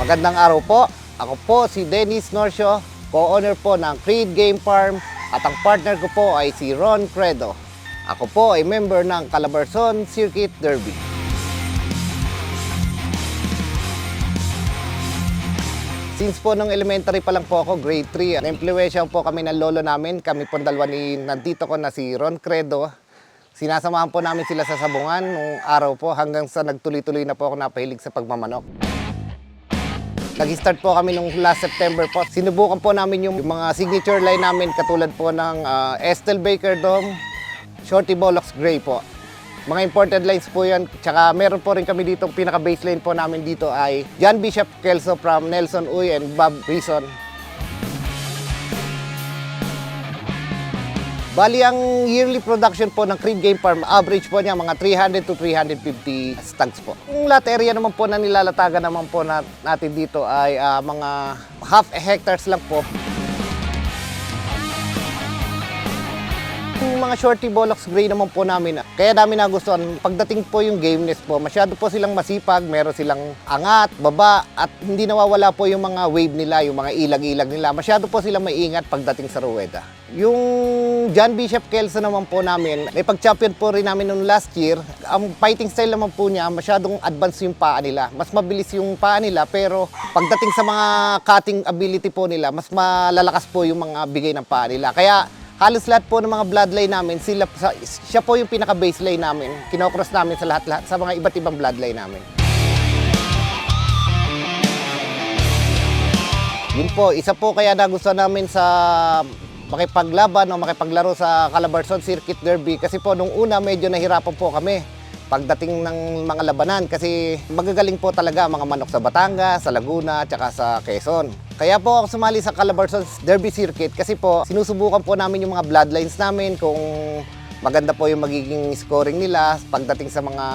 Magandang araw po. Ako po si Dennis Norcio, co-owner po ng Creed Game Farm at ang partner ko po ay si Ron Credo. Ako po ay member ng Calabarzon Circuit Derby. Since po nung elementary pa lang po ako, grade 3, na-impluwensyahan po kami ng lolo namin. Kami po dalawa ni nandito ko na si Ron Credo. Sinasamahan po namin sila sa sabungan nung araw po hanggang sa nagtuloy-tuloy na po ako napahilig sa pagmamanok. Nag-start po kami nung last September po. Sinubukan po namin yung mga signature line namin katulad po ng Estel Baker Dome, Shorty Bollocks Gray po. Mga imported lines po yan. Tsaka meron po rin kami dito, pinaka-baseline po namin dito ay John Bishop Kelso from Nelson Uy and Bob Reason. Bali, ang yearly production po ng Creed Game Farm, average po niya mga 300 to 350 stags po. Yung lot area naman po na nilalatagan naman po natin dito ay mga half hectares lang po. Yung mga Shorty Bollocks Gray naman po namin, kaya namin nagustuhan. Pagdating po yung gameness po, masyado po silang masipag, meron silang angat, baba, at hindi nawawala po yung mga wave nila, yung mga ilag-ilag nila. Masyado po silang maingat pagdating sa ruweda. Yung John Bishop Kelso naman po namin, may pag-champion po rin namin noong last year. Ang fighting style naman po niya, masyadong advanced yung paa nila. Mas mabilis yung paa nila, pero pagdating sa mga cutting ability po nila, mas malalakas po yung mga bigay ng paa nila. Kaya halos lahat po ng mga bloodline namin, siya po yung pinaka-baseline namin. Kinocross namin sa lahat-lahat, sa mga iba't ibang bloodline namin. Yun po, isa po kaya nagustuhan namin sa makipaglaban o makipaglaro sa Calabarzon Circuit Derby. Kasi po nung una medyo nahirapan po kami pagdating ng mga labanan kasi magagaling po talaga mga manok sa Batangas, sa Laguna, at sa Quezon. Kaya po ako sumali sa Calabarzon Derby Circuit kasi po sinusubukan po namin yung mga bloodlines namin kung maganda po yung magiging scoring nila pagdating sa mga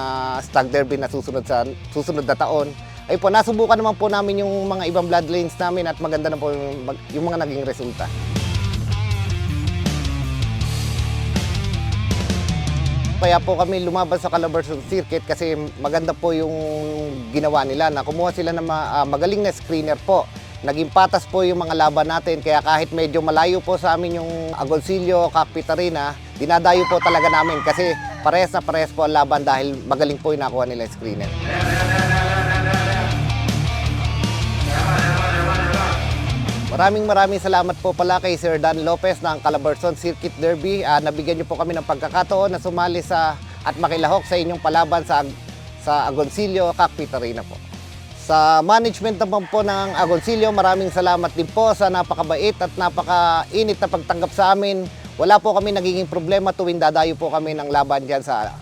stag derby na susunod na taon. Ay po, nasubukan naman po namin yung mga ibang bloodlines namin at maganda na po yung mga naging resulta. Kaya po kami lumabas sa Calabarzon Circuit kasi maganda po yung ginawa nila na kumuha sila ng magaling na screener po. Naging patas po yung mga laban natin kaya kahit medyo malayo po sa amin yung Agoncillo, Capitarina, dinadayo po talaga namin kasi parehas na parehas po ang laban dahil magaling po yung nakuha nila screener. Maraming salamat po pala kay Sir Dan Lopez ng Calabarzon Circuit Derby. Nabigyan niyo po kami ng pagkakataon na sumali at makilahok sa inyong palaban sa Agoncillo, Capitarina po. Sa management naman po ng Agoncillo, maraming salamat din po sa napakabait at napakainit na pagtanggap sa amin. Wala po kami nagiging problema tuwing dadayo po kami ng laban dyan sa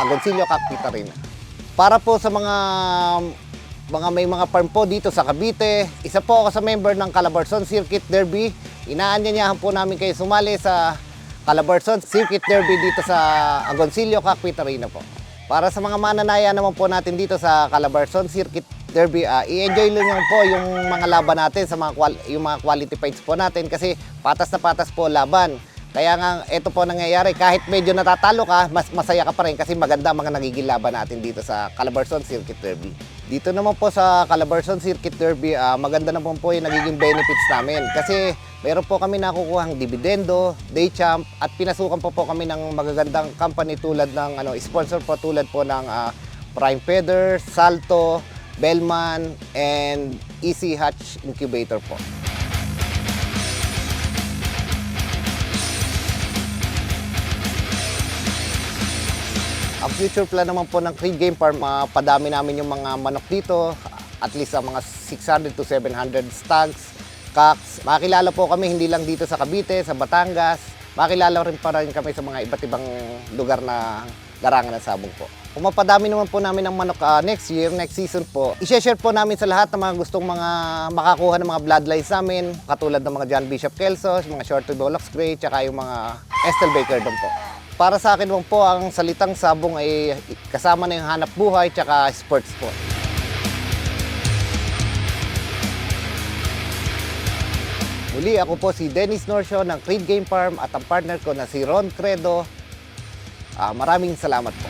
Agoncillo, Capitarina. Para po sa may mga farm po dito sa Cavite. Isa po ako sa member ng Calabarzon Circuit Derby. Inaanyayahan po namin kayo sumali sa Calabarzon Circuit Derby dito sa Agoncillo, Capitarina po. Para sa mga mananaya naman po natin dito sa Calabarzon Circuit Derby, i-enjoy lang po yung mga laban natin sa yung mga quality fights po natin kasi patas na patas po laban. Kaya nga, ito po nangyayari, kahit medyo natatalo ka, mas masaya ka pa rin kasi maganda mga nagiging laban natin dito sa Calabarzon Circuit Derby. Dito naman po sa Calabarzon Circuit Derby, maganda naman po yung nagiging benefits namin. Kasi meron po kami nakukuhang dividendo, day champ, at pinasukan po kami ng magagandang company tulad ng sponsor po tulad po ng Prime Feather, Salto, Bellman, and Easy Hatch Incubator po. Ang future plan naman po ng Creed Game Farm, padami namin yung mga manok dito, at least sa mga 600 to 700 stags, cocks. Makilala po kami hindi lang dito sa Cavite, sa Batangas, makilala rin kami sa mga iba't ibang lugar na larangan ng sabong po. Kung mapadami naman po namin ng manok next season po, i-share po namin sa lahat ng mga gustong makakuha ng mga bloodlines namin, katulad ng mga John Bishop Kelso, mga Shorty Bollocks Gray, tsaka yung mga Estel Baker Dome po. Para sa akin naman po, ang salitang sabong ay kasama na yung hanap buhay tsaka sports po. Muli, ako po si Dennis Norcio ng Creed Game Farm at ang partner ko na si Ron Credo. Maraming salamat po.